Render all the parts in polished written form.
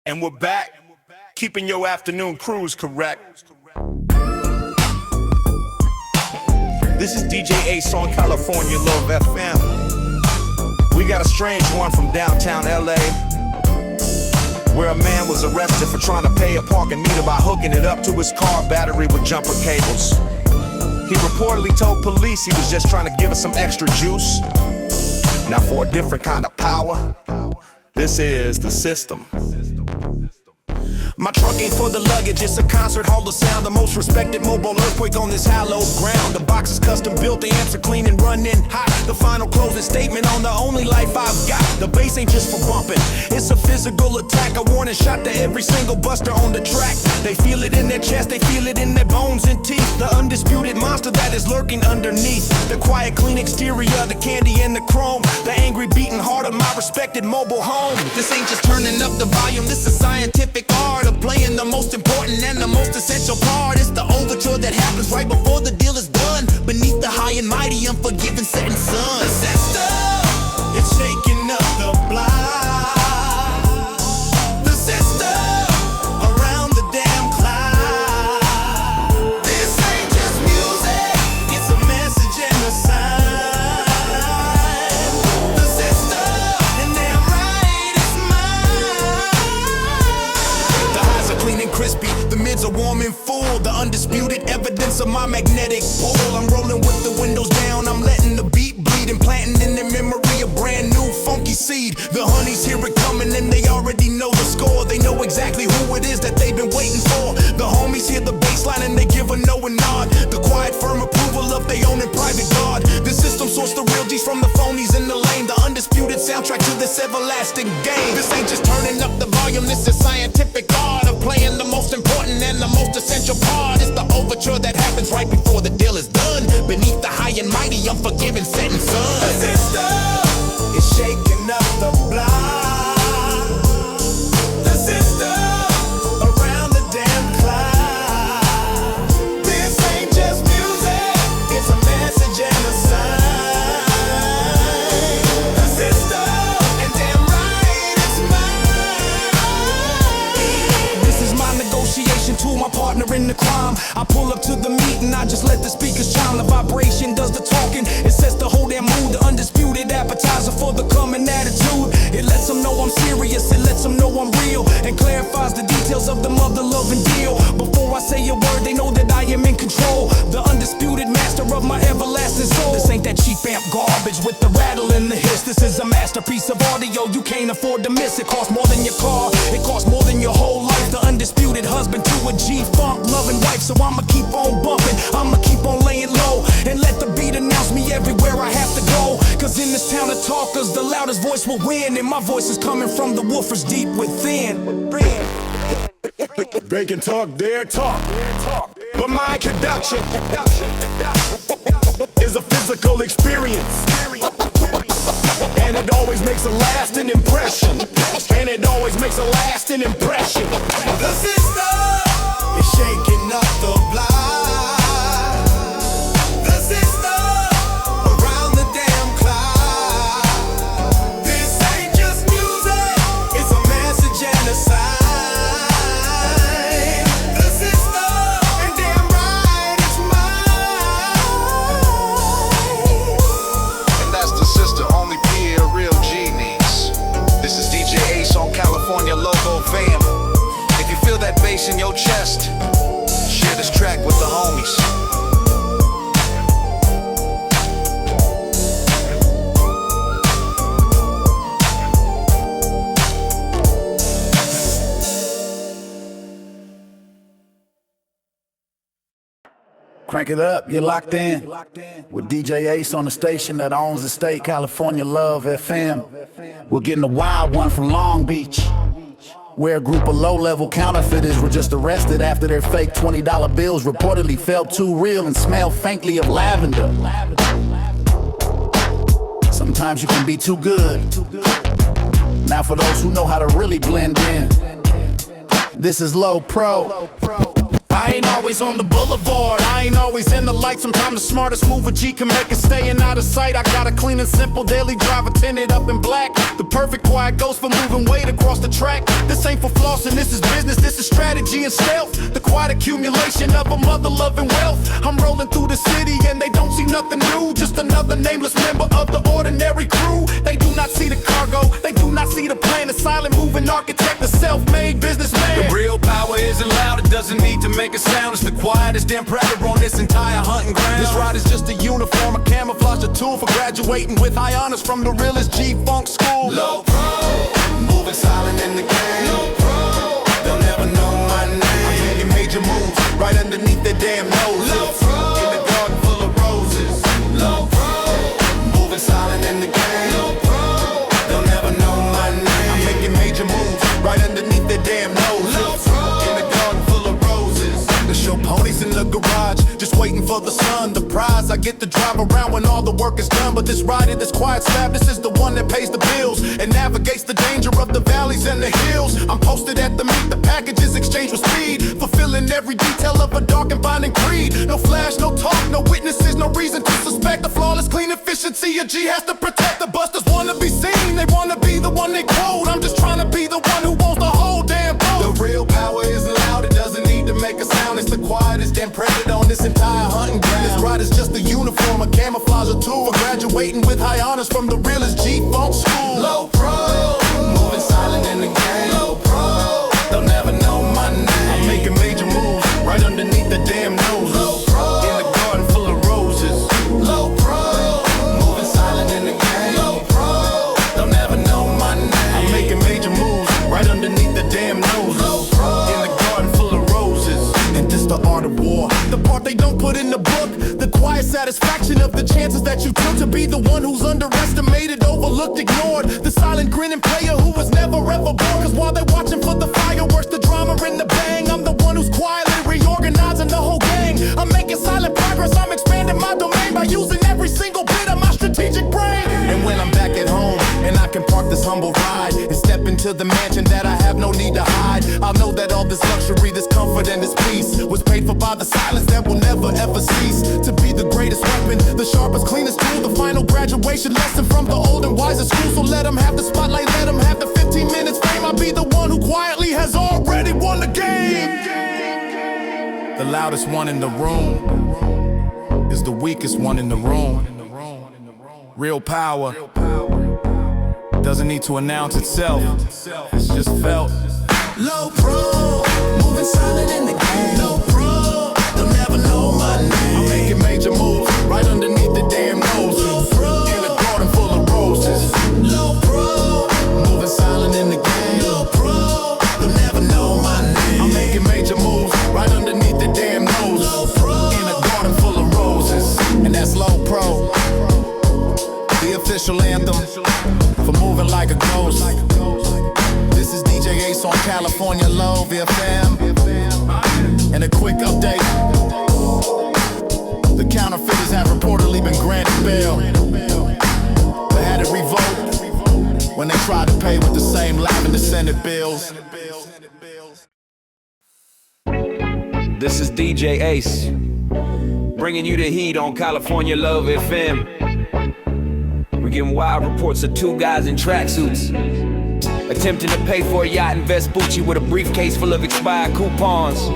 And we're back, keeping your afternoon cruise correct. This is DJ Ace on California Love FM. We got a strange one from downtown LA, where a man was arrested for trying to pay a parking meter by hooking it up to his car battery with jumper cables. He reportedly told police he was just trying to give us some extra juice. Now for a different kind of power, this is the system. My truck ain't for the luggage, it's a concert hall of sound. The most respected mobile earthquake on this hallowed ground. The box is custom built, the amps are clean and running hot. The final closing statement on the only life I've got. The bass ain't just for bumping, it's a physical attack. A warning shot to every single buster on the track. They feel it in their chest, they feel it in their bones and teeth. The undisputed monster that is lurking underneath. The quiet clean exterior, the candy and the chrome. The angry beating heart of my respected mobile home. This ain't just turning up the volume, this is scientific art of playing the most important and the most essential part. It's the overture that happens right before the deal is done, beneath the high and mighty, unforgiving setting sun. The system, it's shaking up the block. The system, around the damn clock. This ain't just music, it's a message and a sign. The system, and damn right, it's mine. The highs are clean and crispy, the mids are warm and full. The undisputed evidence of my magnetic pull. I'm rolling with the windows down, I'm letting the beat bleed and planting in their memory a brand new funky seed. The honeys hear it coming and they already know the score. They know exactly who it is that they've been waiting for. The homies hear the bass line and they give a knowing nod. The quiet firm approval of their own and private God. The system sorts the real G's from the phonies in the lane. The undisputed soundtrack to this everlasting game. This ain't just turning up the volume, this is scientific art of playing the most important and the most essential part. It's the overture that happens right before the deal is done, beneath the high and mighty, unforgiving setting sun. The system is shaking up the block. The system around the damn clock. This ain't just music, it's a message and a sign. The system, and damn right, it's mine. This is my negotiation tool, my partner in the crime. I pull up to the meeting, I just let the speakers chime. The vibration does the talking, it sets the whole damn mood. The undisputed appetizer for the coming attitude. It lets them know I'm serious, it lets them know I'm real, and clarifies the details of the mother loving deal. Before I say a word, they know that I am in control. The undisputed master of my everlasting soul. This ain't that cheap amp garbage with the rattle and the hiss. This is a masterpiece of audio, you can't afford to miss. It costs more than your car, it costs more than your whole life. The undisputed husband to a G-funk loving wife. So I'ma keep on bumping, I'ma keep on laying low, and let the beat announce me everywhere I have to go. Cause in this town of talkers, the loudest voice will win, and my voice is coming from the woofers deep within. They can talk their talk, but my introduction is a physical experience, and it always makes a lasting impression. And it always makes a lasting impression. The system is shaking up the block. The system around the damn clock. This ain't just music, it's a message and a sign. The system, and damn right, it's mine. And that's the sister only P a real G needs. This is DJ Ace on California Logo Fam. If you feel that bass in your chest, share this track with the homies. Crank it up, you're locked in with DJ Ace on the station that owns the state, California Love FM. We're getting a wild one from Long Beach, where a group of low-level counterfeiters were just arrested after their fake $20 bills reportedly felt too real and smelled faintly of lavender. Sometimes you can be too good. Now for those who know how to really blend in, this is Low Pro. I ain't always on the boulevard, I ain't always in the light. Sometimes the smartest move a G can make is staying out of sight. I got a clean and simple daily driver tinted up in black. The perfect quiet ghost for moving weight across the track. This ain't for flossing, this is business, this is strategy and stealth. The quiet accumulation of a mother loving wealth. I'm rolling through the city and they don't see nothing new. Just another nameless member of the ordinary crew. They do not see the cargo, they do not see the plan. The silent moving architect, the self-made businessman. The real power isn't loud, it doesn't need to make a sound. It's the quietest damn predator on this entire hunting ground. This ride is just a uniform, a camouflage, a tool for graduating with high honors from the realest G-funk school. Low pro, moving silent in the game. Low pro, they'll never know my name. I'm making major moves right underneath their damn noses. Low pro, in the garden full of roses. Low pro, moving silent in the game. Low pro, they'll never know my name. I'm making major moves right underneath their damn noses. Low pro, in the garden full of roses. The show ponies in the garage, just waiting for the sun. The prize, I get to drive around when all the work is done. But this ride in this quiet slab, this is the one that pays the bills and navigates the danger of the valleys and the hills. I'm posted at the meet, the packages exchange with speed, fulfilling every detail of a dark and binding creed. No flash, no talk, no witnesses, no reason to suspect. The flawless clean efficiency a G has to protect. The busters wanna be seen, they wanna be the one they quote. I'm just trying to be the one who wants the whole damn boat. The real power isn't loud, it doesn't need to make a sound. It's the quietest damn predator on this entire hunting ground. This ride is just a uniform, a camouflage, a tool for graduating with high honors from the realest G-funk school. Low pro, moving silent in the game. Low pro, they'll never know my name. I'm making major moves right underneath the damn nose. Low pro, in the garden full of roses. low pro, moving silent in the game. Low pro, they'll never know my name. I'm making major moves right underneath the damn nose. Low pro, in the garden full of roses. And this the art of war, the part they don't put in the book. The quiet satisfaction of the chances that you took to be the one who's underestimated, overlooked, ignored. The silent grinning player who was never ever born. Cause while they're watching for the fireworks, the drama and the bang, I'm the one who's quietly reorganizing the whole gang. I'm making silent progress, I'm expanding my domain by using every single bit of my strategic brain. And when I'm back at home and I can park this humble ride and step into the mansion that I have no need to hide, I'll know that all this luxury, this comfort and this peace was paid for by the silence that will never ever cease to be the greatest weapon, the sharpest, cleanest tool, the final graduation lesson from the old and wiser school. So let them have the spotlight, let them have the 15 minutes fame. I'll be the one who quietly has already won the game. The loudest one in the room is the weakest one in the room. Real power doesn't need to announce itself, it's just felt. low pro, moving silent in the game. Low pro, they'll never know my name. I'm making major moves right underneath the damn nose. Low pro, in a garden full of roses. low pro, Moving silent in the game. low pro, they'll never know my name. I'm making major moves right underneath the damn nose. Low pro, in a garden full of roses. And that's low pro, the official anthem for moving like a ghost. This is DJ Ace on California Love FM. And a quick update, the counterfeiters have reportedly been granted bail. They had it revoked when they tried to pay with the same lavender Senate bills. This is DJ Ace, bringing you the heat on California Love FM. We're getting wild reports of two guys in tracksuits attempting to pay for a yacht in Vespucci with a briefcase full of expired coupons.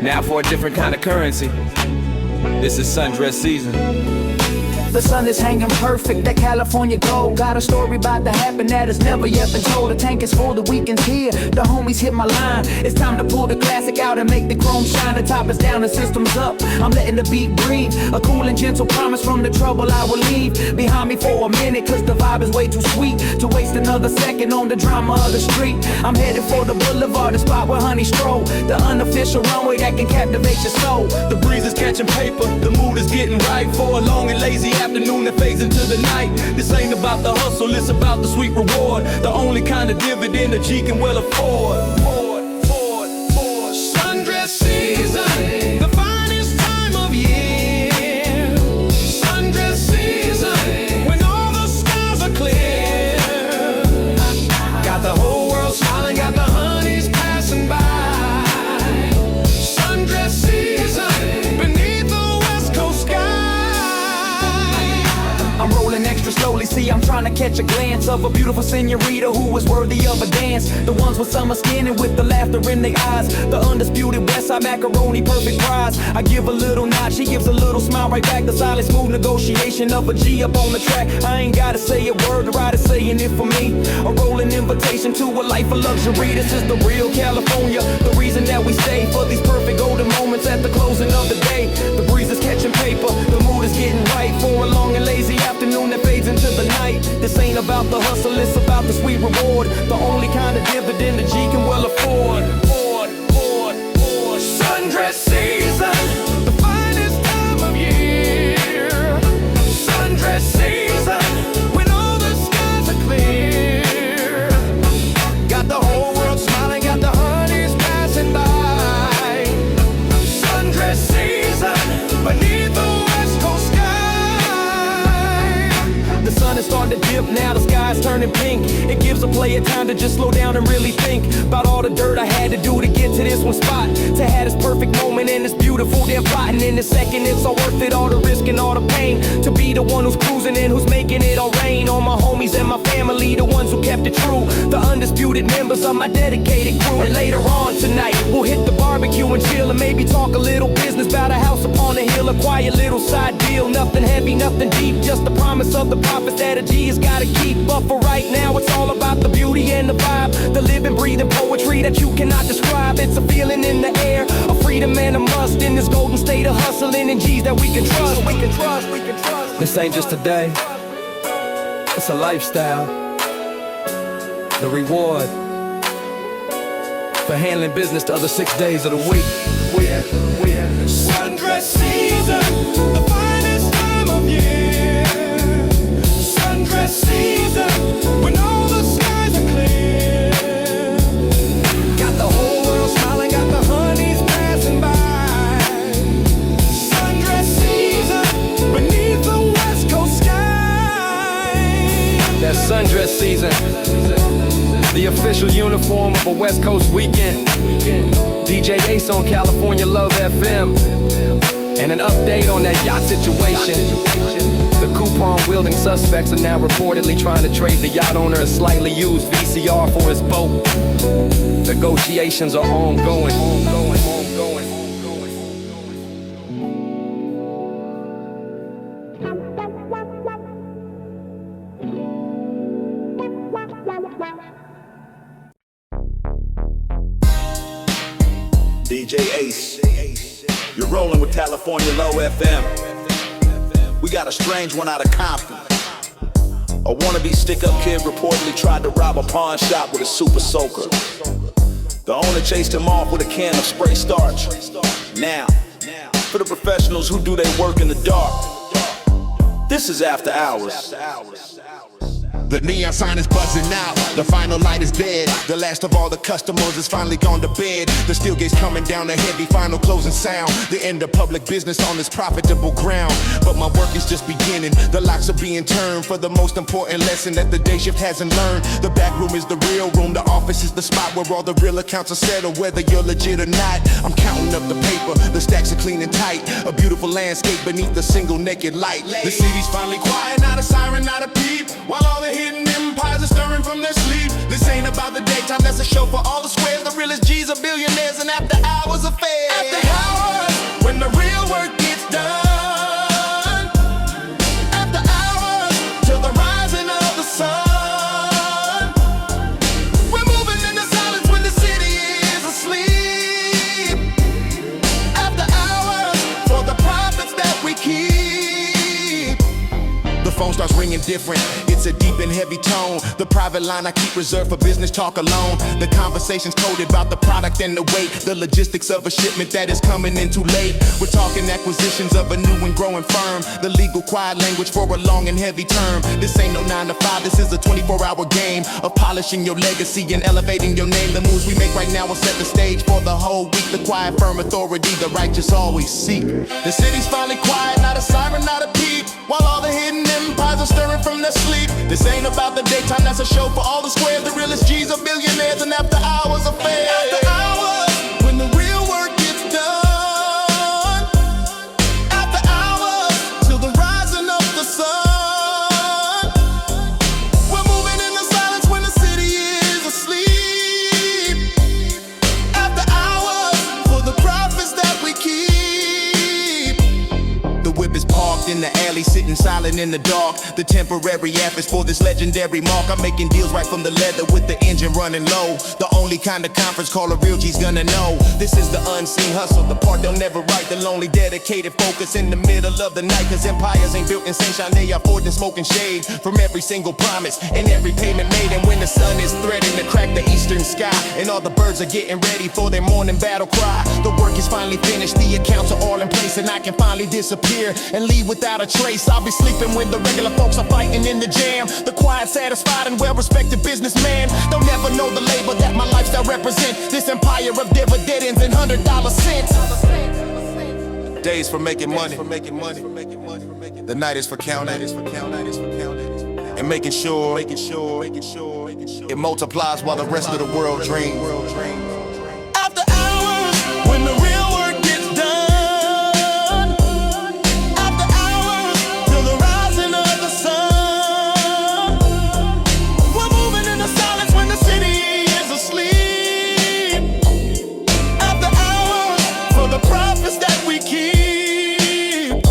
Now for a different kind of currency. This is sundress season. The sun is hanging perfect, that California gold. Got a story about to happen that has never yet been told. The tank is full, the weekend's here, the homies hit my line. It's time to pull the classic out and make the chrome shine. The top is down, the system's up, I'm letting the beat breathe. A cool and gentle promise from the trouble I will leave behind me for a minute, cause the vibe is way too sweet to waste another second on the drama of the street. I'm headed for the boulevard, the spot where honey stroll, the unofficial runway that can captivate your soul. The breeze is catching paper, the mood is getting right for a long and lazy afternoon that fades into the night. This ain't about the hustle, it's about the sweet reward, the only kind of dividend a G can well afford. Sundress season, the finest time of year. Sundress season, when all the skies are clear. Got the whole world smiling, got the honeys passing by. Sundress trying to catch a glance of a beautiful senorita who was worthy of a dance. The ones with summer skin and with the laughter in their eyes. The undisputed Westside macaroni, perfect prize. I give a little nod, she gives a little smile right back. The silent smooth negotiation of a G up on the track. I ain't gotta say a word, the rider's saying it for me. A rolling invitation to a life of luxury. This is the real California, the reason that we stay for these perfect golden moments at the closing of the day. The breeze is catching paper, the mood is getting right for a long and lazy afternoon that fades into the night. This ain't about the hustle, it's about the sweet reward. The only kind of dividend a G can well afford. Sundress season, the finest time of year. Sundress season, when all the skies are clear. Got the whole world smiling, got the honeys passing by. Sundress season, beneath the west coast sky. The sun is starting to dip, now the sky's turning pink. It gives a player time to just slow down and really think about all the dirt I had to do to get to this one spot. To have this perfect moment and it's beautiful, they're plotting in a second. It's all worth it, all the risk and all the pain. To be the one who's cruising and who's making it all rain. All my homies and my family, the ones who kept it true. The undisputed members of my dedicated crew. And later on tonight, we'll hit the barbecue and chill and maybe talk a little business about a house upon a hill. A quiet little side deal, nothing heavy, nothing deep. Just the promise of the prophets that a G has gotta keep. But for right now, it's all about the beauty and the vibe. The living, breathing poetry that you cannot describe. It's a feeling in the air, a freedom and a must. In this golden state of hustling and G's that we can trust. This ain't just a day, it's a lifestyle. The reward for handling business the other 6 days of the week. Sundress season, the finest time of year. Sundress season, when all the skies are clear. Got the whole world smiling, got the honeys passing by. Sundress season, beneath the west coast sky. That sundress season, the official uniform of a West Coast weekend. DJ Ace on California Love FM. And an update on that yacht situation. The coupon-wielding suspects are now reportedly trying to trade the yacht owner a slightly used VCR for his boat. Negotiations are ongoing. DJ Ace, you're rolling with California Low FM. We got a strange one out of Compton. A wannabe stick-up kid reportedly tried to rob a pawn shop with a super soaker. The owner chased him off with a can of spray starch. Now, for the professionals who do their work in the dark, this is After Hours. The neon sign is buzzing out, the final light is dead. The last of all the customers is finally gone to bed. The steel gates coming down, the heavy final closing sound. The end of public business on this profitable ground. But my work is just beginning, the locks are being turned for the most important lesson that the day shift hasn't learned. The back room is the real room, the office is the spot where all the real accounts are settled, whether you're legit or not. I'm counting up the paper, the stacks are clean and tight. A beautiful landscape beneath a single naked light. The city's finally quiet, not a siren, not a peep. While all the hidden empires are stirring from their sleep. This ain't about the daytime, that's a show for all the squares. The realest G's are billionaires and after hours affairs. After hours, when the real work gets done. After hours, till the rising of the sun. We're moving in the silence when the city is asleep. After hours, for the profits that we keep. The phone starts ringing different. It's a deep and heavy tone. The private line I keep reserved for business talk alone. The conversation's coded about the product and the weight. The logistics of a shipment that is coming in too late. We're talking acquisitions of a new and growing firm. The legal quiet language for a long and heavy term. This ain't no 9 to 5, this is a 24-hour game of polishing your legacy and elevating your name. The moves we make right now will set the stage for the whole week. The quiet firm authority the righteous always seek. The city's finally quiet, not a siren, not a peep. While all the hidden empires are stirring from their sleep. This ain't about the daytime, that's a show for all the squares. The realest G's are billionaires and after hours affairs. After hours, when the real work gets done. After hours, till the rising of the sun. sitting silent in the dark. The temporary efforts for this legendary mark. I'm making deals right from the leather with the engine running low. The only kind of conference call a real G's gonna know. This is the unseen hustle, the part they'll never write. The lonely dedicated focus in the middle of the night. Cause empires ain't built in sunshine, they are forged in smoke and shade. From every single promise and every payment made. And when the sun is threatening to crack the eastern sky, and all the birds are getting ready for their morning battle cry, the work is finally finished, the accounts are all in place, and I can finally disappear and leave without a trace. I'll be sleeping when the regular folks are fighting in the jam. The quiet, satisfied, and well-respected businessman. They'll never know the labor that my lifestyle represent. This empire of dividends and $100 cents. Days for making money. The night is for counting. And making sure it multiplies while the rest of the world dreams. After hours, when the real work gets done. After hours, till the rising of the sun. We're moving in the silence when the city is asleep. After hours, for the profits that we keep.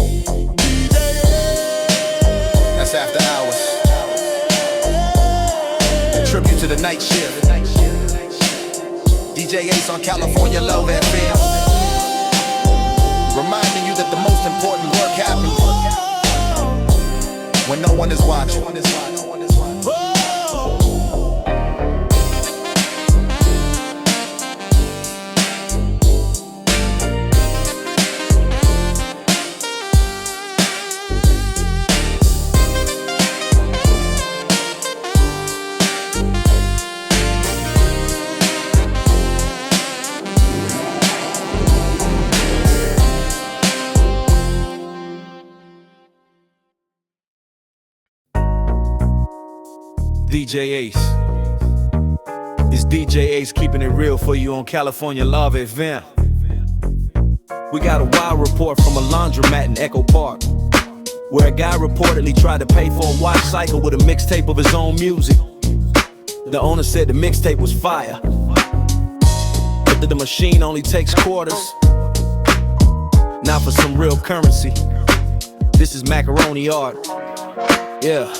That's after hours. Tribute to the night shift. DJ Ace on California Love FM. Reminding you that the most important work happens when no one is watching. DJ Ace. It's DJ Ace keeping it real for you on California Love FM. We got a wild report from a laundromat in Echo Park, where a guy reportedly tried to pay for a watch cycle with a mixtape of his own music. The owner said the mixtape was fire, but that the machine only takes quarters. Now for some real currency, this is macaroni art. Yeah.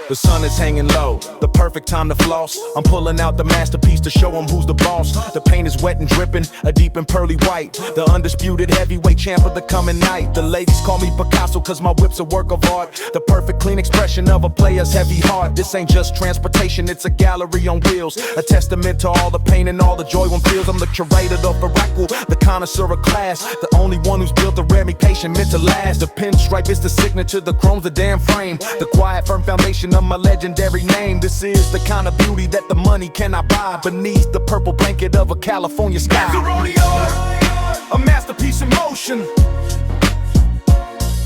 The sun is hanging low, the perfect time to floss. I'm pulling out the masterpiece to show them who's the boss. The paint is wet and dripping, a deep and pearly white. The undisputed heavyweight champ of the coming night. The ladies call me Picasso cause my whip's a work of art. The perfect clean expression of a player's heavy heart. This ain't just transportation, it's a gallery on wheels. A testament to all the pain and all the joy one feels. I'm the curator of Barackle, the connoisseur of class. The only one who's built a reputation meant to last. The pinstripe is the signature, the chrome's the damn frame. The quiet, firm foundation of my legendary name. This is the kind of beauty that the money cannot buy. Beneath the purple blanket of a California sky. Macaroni art, a masterpiece in motion.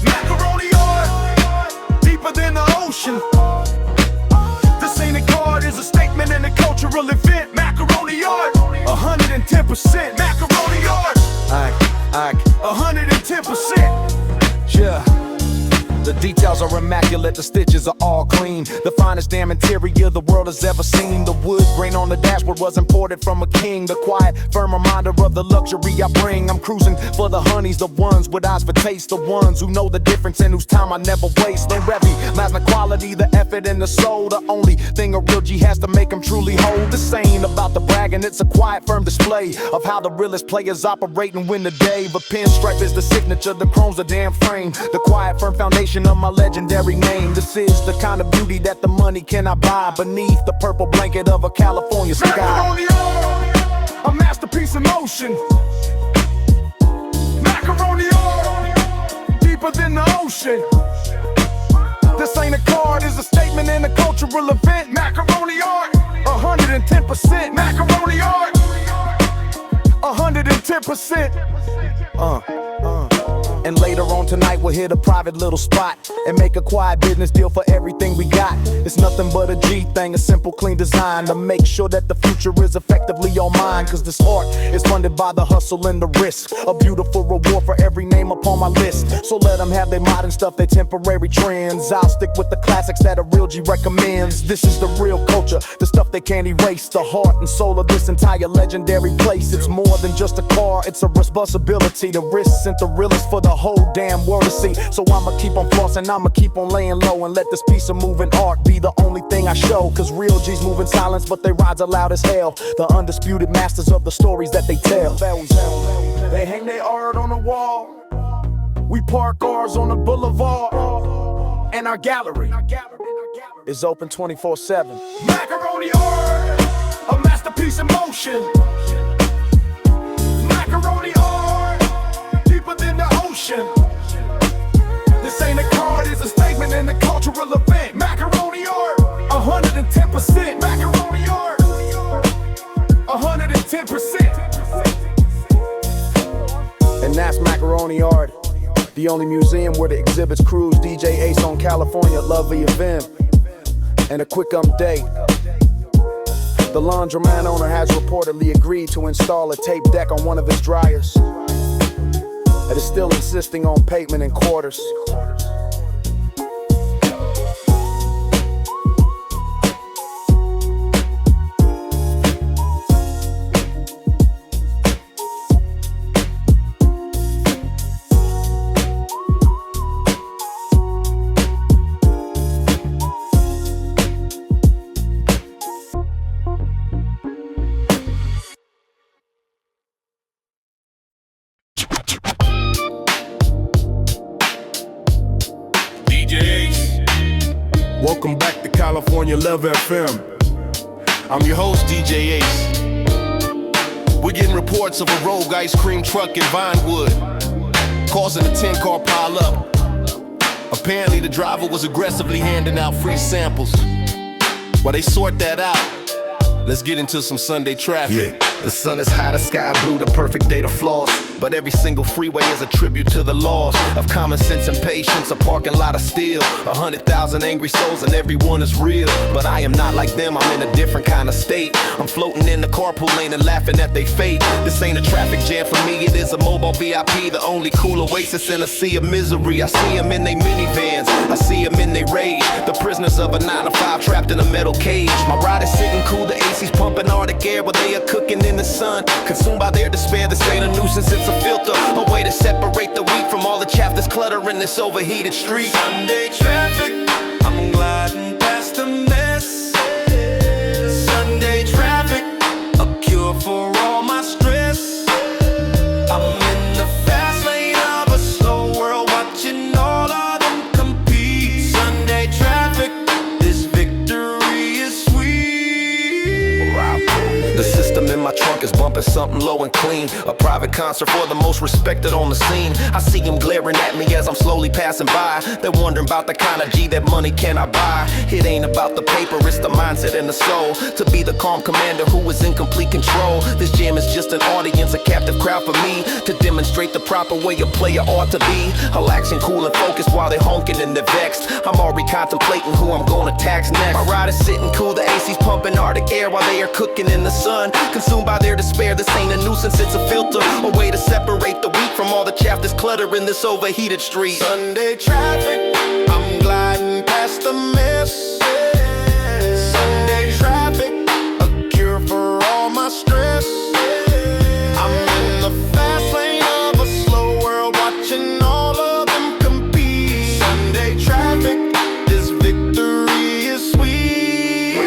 Macaroni art, deeper than the ocean. This ain't a card, it's a statement and a cultural event. Macaroni art, 110%. Macaroni art, 110%. Yeah. The details are immaculate, the stitches are all clean. The finest damn interior the world has ever seen. The wood grain on the dashboard was imported from a king. The quiet, firm reminder of the luxury I bring. I'm cruising for the honeys, the ones with eyes for taste. The ones who know the difference and whose time I never waste. No revy, the quality, the effort and the soul. The only thing a real G has to make them truly whole. This ain't about the bragging, it's a quiet, firm display of how the realest players operate and win the day. But pinstripe is the signature, the chrome's the damn frame. The quiet, firm foundation of my legendary name. This is the kind of beauty that the money cannot buy. Beneath the purple blanket of a California sky. Macaroni art, a masterpiece in motion. Macaroni art, deeper than the ocean. This ain't a card, it's a statement and a cultural event. Macaroni art, 110%. Macaroni art, 110%. And later on tonight we'll hit a private little spot and make a quiet business deal for everything we got. It's nothing but a G thing, a simple clean design to make sure that the future is effectively on mine. Cause this art is funded by the hustle and the risk. A beautiful reward for every name upon my list. So let them have their modern stuff, their temporary trends. I'll stick with the classics that a real G recommends. This is the real culture, the stuff they can't erase. The heart and soul of this entire legendary place. It's more than just a car, it's a responsibility. The risks and the realest for the whole damn world to see. So I'ma keep on flossing, I'ma keep on laying low, and let this piece of moving art be the only thing I show. Cause real G's move in silence, but they rides are loud as hell. The undisputed masters of the stories that they tell. They hang their art on the wall, we park ours on the boulevard, and our gallery is open 24/7. Macaroni art, a masterpiece in motion. Macaroni art, deeper than the ocean. This ain't a card, it's a statement and a cultural event. Macaroni art, 110%. Macaroni art, 110%. And that's Macaroni art, the only museum where the exhibits cruise DJ Ace on California Love FM. And a quick update, the laundromat owner has reportedly agreed to install a tape deck on one of his dryers, and is still insisting on pavement and quarters. Welcome back to California Love FM. I'm your host, DJ Ace. We're getting reports of a rogue ice cream truck in Vinewood, causing a 10-car pileup. Apparently the driver was aggressively handing out free samples. While they sort that out, let's get into some Sunday traffic. The sun is high, the sky blue, the perfect day to floss. But every single freeway is a tribute to the loss of common sense and patience. A parking lot of steel, 100,000 angry souls, and everyone is real. But I am not like them, I'm in a different kind of state. I'm floating in the carpool lane and laughing at their fate. This ain't a traffic jam for me, it is a mobile VIP, the only cool oasis in a sea of misery. I see them in they minivans, I see them in they rage. The prisoners of a 9-to-5 trapped in a metal cage. My ride is sitting cool, the AC's pumping Arctic air while they are cooking in the sun. Consumed by their despair, this ain't a nuisance, it's a filter. A way to separate the wheat from all the chaff that's cluttering this overheated street. Sunday traffic, I'm gliding past the mess. Sunday traffic, a cure for all my stress. I'm in the fast lane of a slow world, watching all of them compete. Sunday traffic, this victory is sweet. The system in my trunk is bumping something low and clean. A private concert for the most respected on the scene. I see them glaring at me as I'm slowly passing by. They're wondering about the kind of G that money cannot buy. It ain't about the paper, it's the mindset and the soul. To be the calm commander who is in complete control. This jam is just an audience, a captive crowd for me, to demonstrate the proper way a player ought to be. Relaxing, cool and focused while they're honking and they're vexed. I'm already contemplating who I'm gonna tax next. My ride is sitting cool, the AC's pumping Arctic air while they are cooking in the sun. Consumed by their despair, this ain't a nuisance, it's a filter. A way to separate the wheat from all the chaff that's cluttering this overheated street. Sunday traffic, I'm gliding past the mess. Sunday traffic, a cure for all my stress. I'm in the fast lane of a slow world, watching all of them compete. Sunday traffic, this victory is sweet.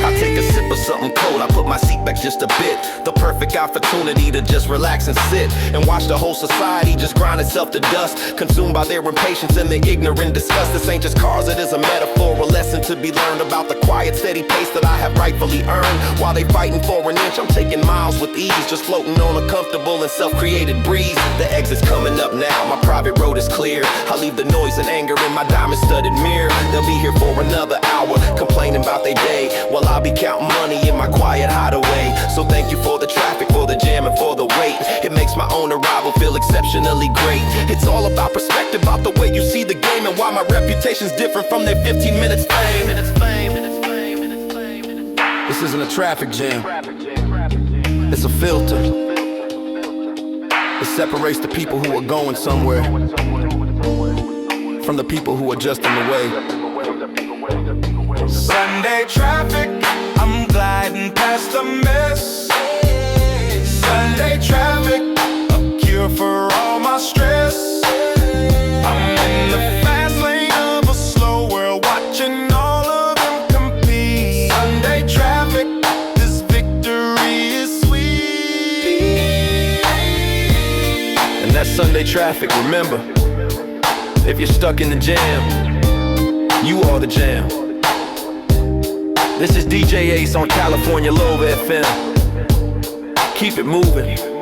I take a sip of something cold, I put my seat back just a bit. The perfect opportunity to just relax and sit and watch the whole society just grind itself to dust, consumed by their impatience and their ignorant disgust. This ain't just cars, it is a metaphor, a lesson to be learned about the quiet, steady pace that I have rightfully earned. While they fighting for an inch, I'm taking miles with ease, just floating on a comfortable and self-created breeze. The exit's coming up now, my private road is clear. I leave the noise and anger in my diamond-studded mirror. They'll be here for another hour, complaining about their day, while I'll be counting money in my quiet hideaway. So thank you for the traffic, for the jam, and for the wait. It makes my own arrival feel exceptionally great. It's all about perspective, about the way you see the game, and why my reputation's different from their 15 minutes fame. This isn't a traffic jam, it's a filter. It separates the people who are going somewhere from the people who are just in the way. Sunday traffic, I'm gliding past the mess. Sunday traffic, a cure for all my stress. traffic, remember, if you're stuck in the jam, you are the jam. This is DJ Ace on California Love FM. Keep it moving.